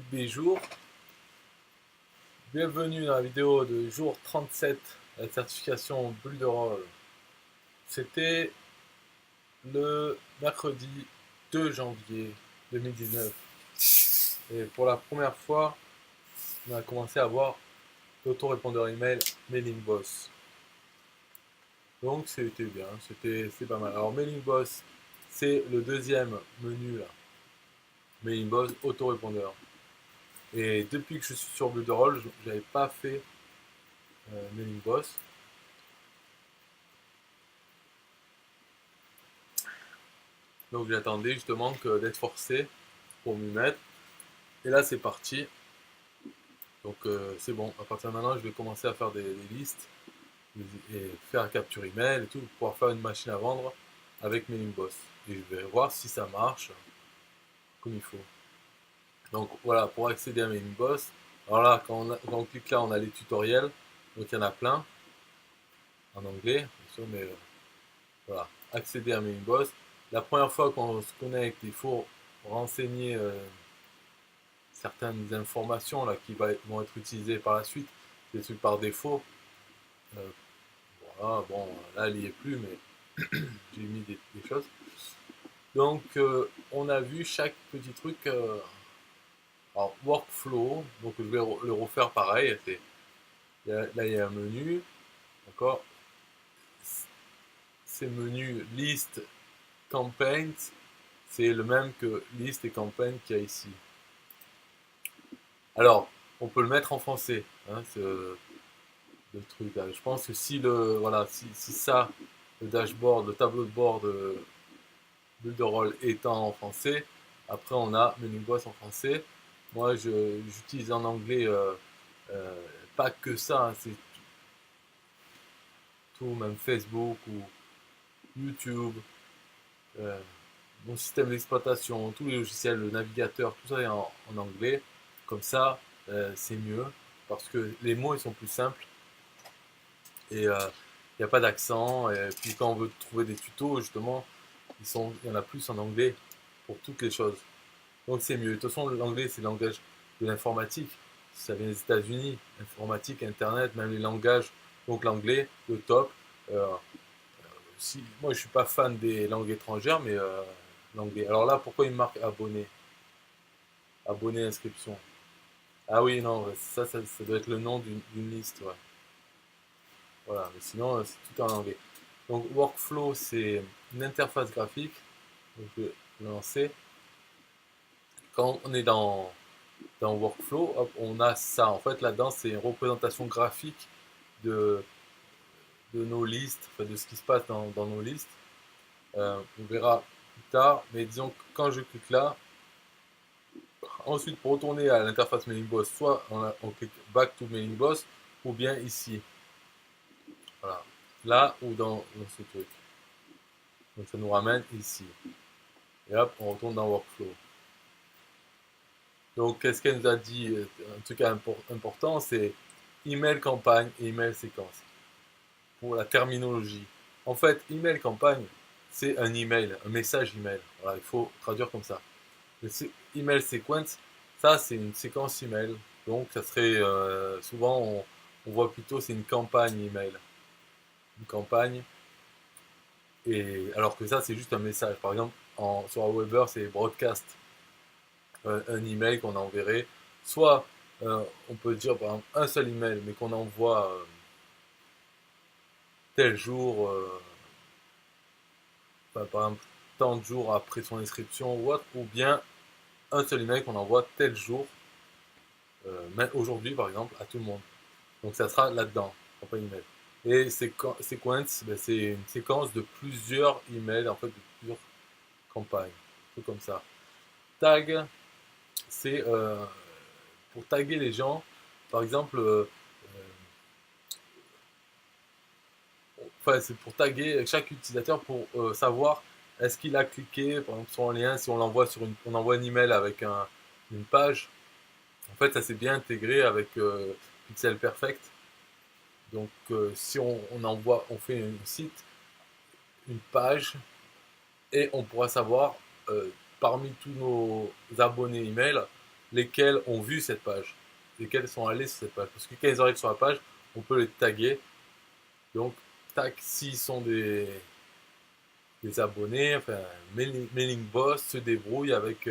Jour. Bienvenue dans la vidéo de jour 37, la certification bulle de rôle. C'était le mercredi 2 janvier 2019. Et pour la première fois, on a commencé à voir l'autorépondeur email Mailing Boss. Donc c'était bien, c'est pas mal. Alors Mailing Boss, c'est le deuxième menu là. Mailing Boss, autorépondeur. Et depuis que je suis sur Builderall, je n'avais pas fait Mailing Boss. Donc j'attendais justement que d'être forcé pour m'y mettre. Et là c'est parti. Donc c'est bon. À partir de maintenant, je vais commencer à faire des listes et faire capture email et tout pour pouvoir faire une machine à vendre avec Mailing Boss. Et je vais voir si ça marche comme il faut. Donc voilà, pour accéder à Mailing Boss. Alors là, quand on clique là, on a les tutoriels. Donc il y en a plein en anglais, bien sûr, mais voilà. Accéder à Mailing Boss. La première fois qu'on se connecte, il faut renseigner certaines informations là, vont être utilisées par la suite, des trucs par défaut. Euh, voilà, bon, là, il n'y est plus, mais j'ai mis des choses. Donc, on a vu chaque petit truc. Alors, workflow, donc je vais le refaire pareil. Là, il y a un menu, d'accord. Ces menus list, campaigns, c'est le même que list et campaign qu'il y a ici. Alors, on peut le mettre en français, hein, le truc là. Je pense que si ça, le dashboard, le tableau de bord de Builderall étant en français, après on a Menu Boss en français. Moi, j'utilise en anglais, euh, pas que ça, hein, c'est tout, même Facebook ou YouTube, euh, mon système d'exploitation, tous les logiciels, le navigateur, tout ça est en anglais. Comme ça, c'est mieux parce que les mots ils sont plus simples et il n'y a pas d'accent. Et puis quand on veut trouver des tutos, justement, il y en a plus en anglais pour toutes les choses. Donc c'est mieux. De toute façon, l'anglais, c'est le langage de l'informatique. Ça vient des États-Unis, informatique, Internet, même les langages. Donc l'anglais, le top. Euh, Moi, je suis pas fan des langues étrangères, mais l'anglais. Alors là, pourquoi il marque abonné? Abonné, inscription. Ah oui, non, ça doit être le nom d'une liste. Ouais. Voilà, mais sinon, c'est tout en anglais. Donc, workflow, c'est une interface graphique. Donc, je vais lancer. Quand on est dans workflow, hop, on a ça. En fait, là-dedans, c'est une représentation graphique de, de nos listes, enfin, de ce qui se passe dans nos listes. On verra plus tard, mais disons que quand je clique là, ensuite pour retourner à l'interface Mailing Boss, soit on clique Back to Mailing Boss, ou bien ici. Voilà. Là ou dans ce truc. Donc ça nous ramène ici. Et hop, on retourne dans Workflow. Donc qu'est-ce qu'elle nous a dit? Un truc important, c'est email campagne et email séquence. Pour la terminologie. En fait, email campagne, c'est un email, un message email. Voilà, il faut traduire comme ça. Le email sequence, ça c'est une séquence email. Donc ça serait souvent on voit plutôt c'est une campagne email. Une campagne. Et alors que ça c'est juste un message. Par exemple, sur un Weber c'est broadcast. Un email qu'on enverrait. Soit on peut dire par exemple un seul email mais qu'on envoie tel jour, par exemple tant de jours après son inscription ou autre, ou bien un seul email qu'on envoie tel jour, aujourd'hui par exemple, à tout le monde. Donc ça sera là-dedans, campagne email. Et sequence, ben, c'est une séquence de plusieurs emails, en fait, de plusieurs campagnes. Un peu comme ça. Tag, c'est pour taguer les gens. Par exemple, enfin, c'est pour taguer chaque utilisateur pour savoir est-ce qu'il a cliqué, par exemple, sur un lien, si on l'envoie on envoie un email avec une page. En fait, ça s'est bien intégré avec Pixel Perfect. Donc, si on envoie, on fait un site, une page, et on pourra savoir parmi tous nos abonnés email lesquels ont vu cette page, lesquels sont allés sur cette page. Parce que quand ils arrivent sur la page, on peut les taguer. Donc, tac, s'ils sont des abonnés, enfin, Mailing Boss se débrouille avec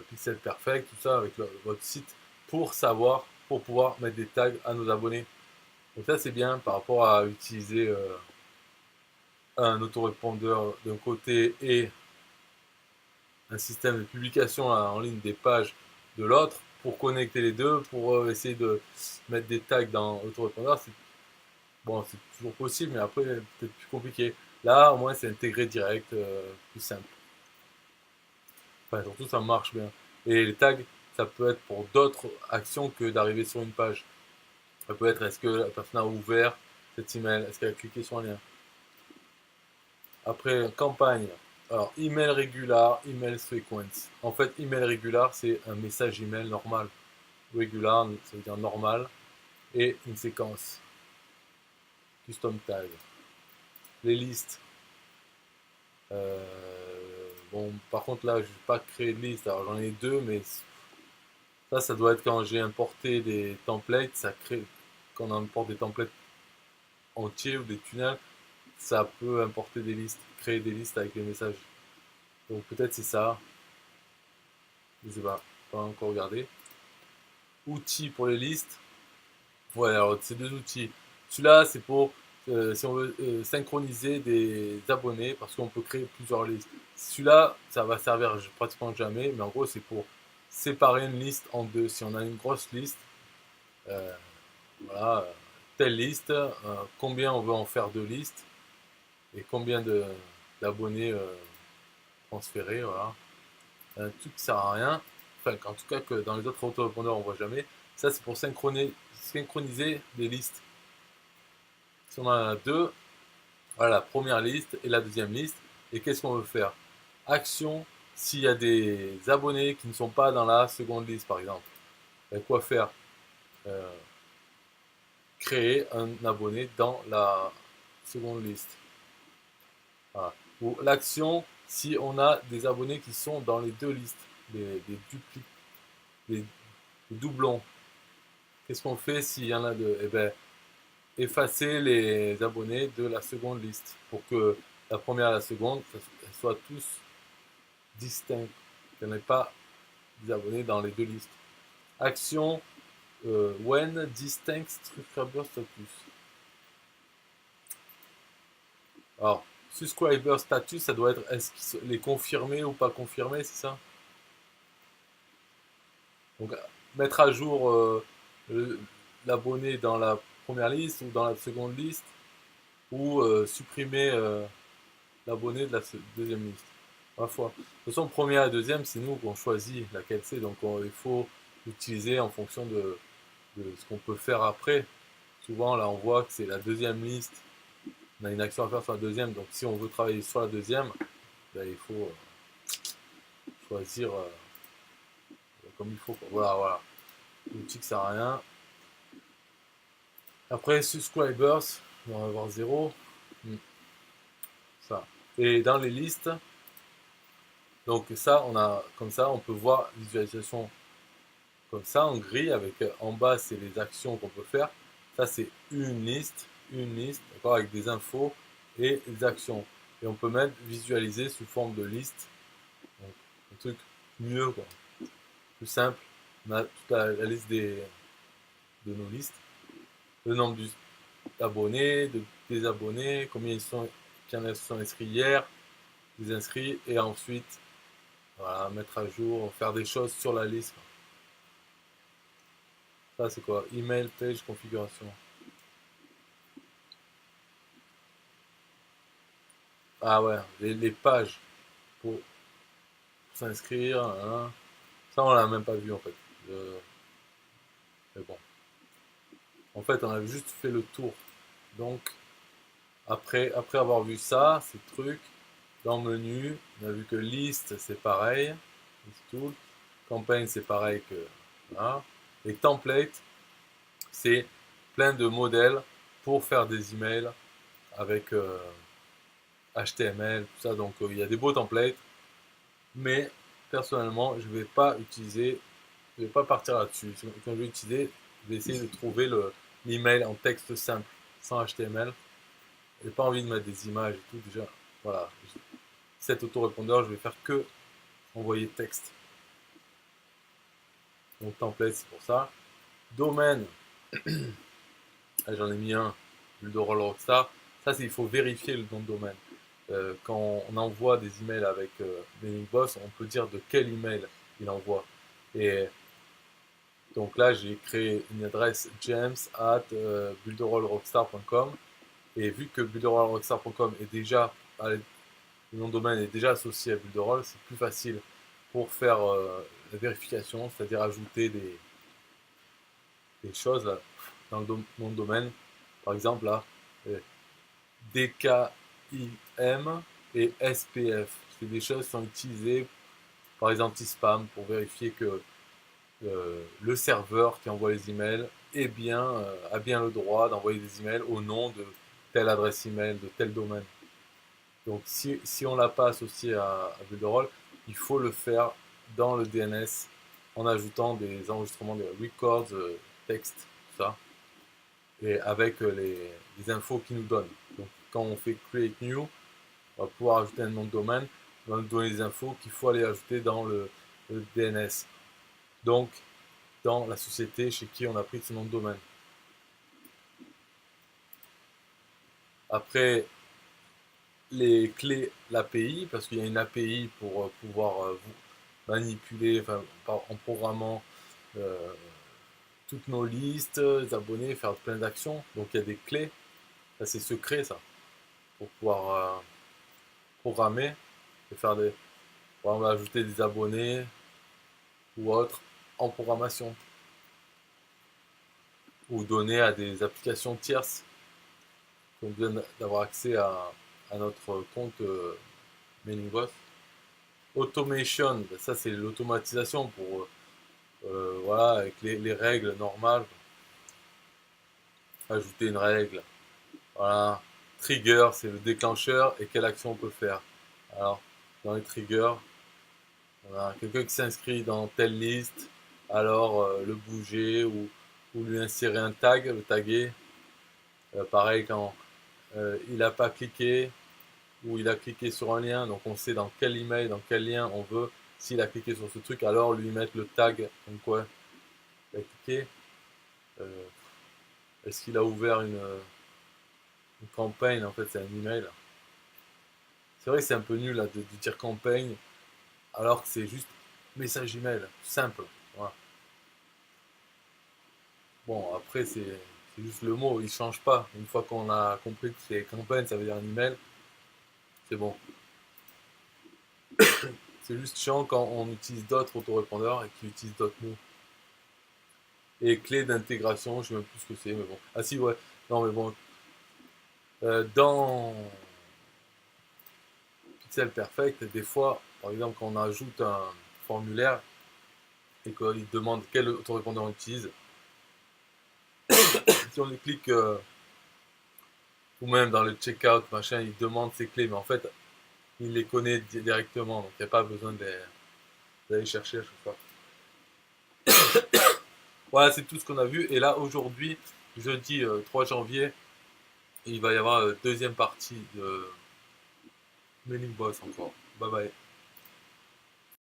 Pixel Perfect, tout ça, avec votre site, pour savoir, pour pouvoir mettre des tags à nos abonnés. Donc ça, c'est bien par rapport à utiliser un autorépondeur d'un côté et un système de publication en ligne des pages de l'autre. Pour connecter les deux, pour essayer de mettre des tags dans l'autorépondeur, bon, c'est toujours possible, mais après, peut-être plus compliqué. Là, au moins, c'est intégré direct, plus simple. Enfin, surtout, ça marche bien. Et les tags, ça peut être pour d'autres actions que d'arriver sur une page. Ça peut être, est-ce que la personne a ouvert cet email, est-ce qu'elle a cliqué sur un lien. Après, campagne. Alors, email regular, email sequence. En fait, email regular, c'est un message email normal. Regular, ça veut dire normal. Et une séquence. Custom tag. Les listes. Bon, par contre, là, je vais pas créer de liste. Alors, j'en ai deux, mais ça doit être quand j'ai importé des templates. Ça crée, quand on importe des templates entiers ou des tunnels, ça peut importer des listes, créer des listes avec les messages. Donc, peut-être c'est ça. Je sais pas encore regardé. Outils pour les listes. Voilà, alors c'est deux outils. Celui-là, c'est pour si on veut synchroniser des abonnés, parce qu'on peut créer plusieurs listes. Celui-là, ça va servir pratiquement jamais, mais en gros, c'est pour séparer une liste en deux. Si on a une grosse liste, euh, voilà, telle liste, combien on veut en faire de listes, et combien d'abonnés transférer, voilà. Un truc qui sert à rien, enfin, en tout cas que dans les autres autorépondeurs on voit jamais. Ça, c'est pour synchroniser des listes. Si on en a deux, voilà la première liste et la deuxième liste. Et qu'est-ce qu'on veut faire? Action, s'il y a des abonnés qui ne sont pas dans la seconde liste, par exemple. Quoi faire? Euh, Créer un abonné dans la seconde liste. Voilà. Ou l'action, si on a des abonnés qui sont dans les deux listes, des dupliques, des doublons. Qu'est-ce qu'on fait s'il y en a deux? Eh bien, effacer les abonnés de la seconde liste pour que la première et la seconde soient tous distincts. Il n'y en ait pas des abonnés dans les deux listes. Action when distinct subscriber status. Alors, subscriber status, ça doit être est-ce qu'ils les confirmer ou pas confirmer, c'est ça? Donc, mettre à jour l'abonné dans la première liste ou dans la seconde liste, ou supprimer l'abonné de la deuxième liste. Ma foi. De toute façon, première et deuxième, c'est nous qu'on choisit laquelle c'est, donc il faut l'utiliser en fonction de ce qu'on peut faire après. Souvent, là, on voit que c'est la deuxième liste. On a une action à faire sur la deuxième, donc si on veut travailler sur la deuxième, ben, il faut choisir comme il faut. Quoi. Voilà, voilà. L'outil qui sert à rien. Après, subscribers, on va avoir 0. Ça. Et dans les listes, donc ça, on a comme ça, on peut voir visualisation comme ça en gris avec en bas c'est les actions qu'on peut faire. Ça c'est une liste, d'accord, avec des infos et des actions. Et on peut même visualiser sous forme de liste. Donc, un truc mieux, quoi, plus simple. On a toute la liste de nos listes, le nombre d'abonnés, des abonnés, combien ils sont, qui en sont inscrits hier, des inscrits, et ensuite voilà, mettre à jour, faire des choses sur la liste. Ça, c'est quoi? Email, page, configuration. Ah ouais, les pages pour s'inscrire. Hein. Ça, on l'a même pas vu en fait. Mais bon. En fait, on a juste fait le tour. Donc, après avoir vu ça, ces trucs, dans le menu, on a vu que liste, c'est pareil. Tout. Campagne, c'est pareil que là. Et template, c'est plein de modèles pour faire des emails avec HTML, tout ça. Donc il y a des beaux templates, mais personnellement, je ne vais pas utiliser je vais pas partir là-dessus. Quand je vais utiliser, je vais essayer de trouver l'email en texte simple, sans HTML. J'ai pas envie de mettre des images et tout. Déjà, voilà. Cet autorépondeur, je vais faire que envoyer texte. Donc template, c'est pour ça. Domaine, j'en ai mis un, Builderall Rockstar. Ça, c'est il faut vérifier le nom de domaine. Quand on envoie des emails avec Mailing Boss, on peut dire de quel email il envoie. Et donc là, j'ai créé une adresse james@builderallrockstar.com. Et vu que builderallrockstar.com est déjà, le nom de domaine est déjà associé à Builderall, c'est plus facile pour faire la vérification, c'est-à-dire ajouter des choses là, dans le nom de domaine. Par exemple, là, DKIM et SPF. C'est des choses qui sont utilisées par les anti-spam pour vérifier que le serveur qui envoie les emails a bien le droit d'envoyer des emails au nom de telle adresse email, de tel domaine. Donc si on ne l'a pas associé à Builderall, il faut le faire dans le DNS en ajoutant des enregistrements, des records, texte, tout ça, et avec les infos qu'il nous donne. Donc quand on fait create new, on va pouvoir ajouter un nom de domaine, on va nous donner les infos qu'il faut aller ajouter dans le DNS. Donc dans la société chez qui on a pris ce nom de domaine. Après, les clés l'API, parce qu'il y a une API pour pouvoir manipuler en programmant toutes nos listes, les abonnés, faire plein d'actions. Donc il y a des clés, ça c'est secret ça, pour pouvoir programmer et faire des. On va ajouter des abonnés ou autres en programmation. Ou donner à des applications tierces qui ont besoin d'avoir accès à notre compte Mailing Boss. Automation, ça c'est l'automatisation pour voilà, avec les règles normales. Ajouter une règle. Voilà. Trigger, c'est le déclencheur et quelle action on peut faire. Alors, dans les triggers, voilà, quelqu'un qui s'inscrit dans telle liste, alors le bouger ou lui insérer un tag, le taguer. Pareil, quand il n'a pas cliqué ou il a cliqué sur un lien, donc on sait dans quel email, dans quel lien on veut. S'il a cliqué sur ce truc, alors lui mettre le tag, comme quoi il a cliqué. Est-ce qu'il a ouvert une campagne? En fait, c'est un email. C'est vrai que c'est un peu nul là, de dire campagne alors que c'est juste message email, simple. Voilà. Bon, après, c'est juste le mot, il change pas. Une fois qu'on a compris que c'est campagne, ça veut dire un email, c'est bon. C'est juste chiant quand on utilise d'autres autorépondeurs et qui utilisent d'autres mots. Et clé d'intégration, je sais même plus ce que c'est, mais bon. Ah si, ouais. Non, mais bon. Dans Pixel Perfect, des fois, par exemple, quand on ajoute un formulaire et qu'il demande quel autorépondeur on utilise, si on clique ou même dans le checkout, machin, il demande ses clés, mais en fait, il les connaît directement, donc il n'y a pas besoin d'aller chercher à chaque fois. Voilà, c'est tout ce qu'on a vu. Et là, aujourd'hui, jeudi 3 janvier, il va y avoir deuxième partie de Mailing Boss encore. Bye bye.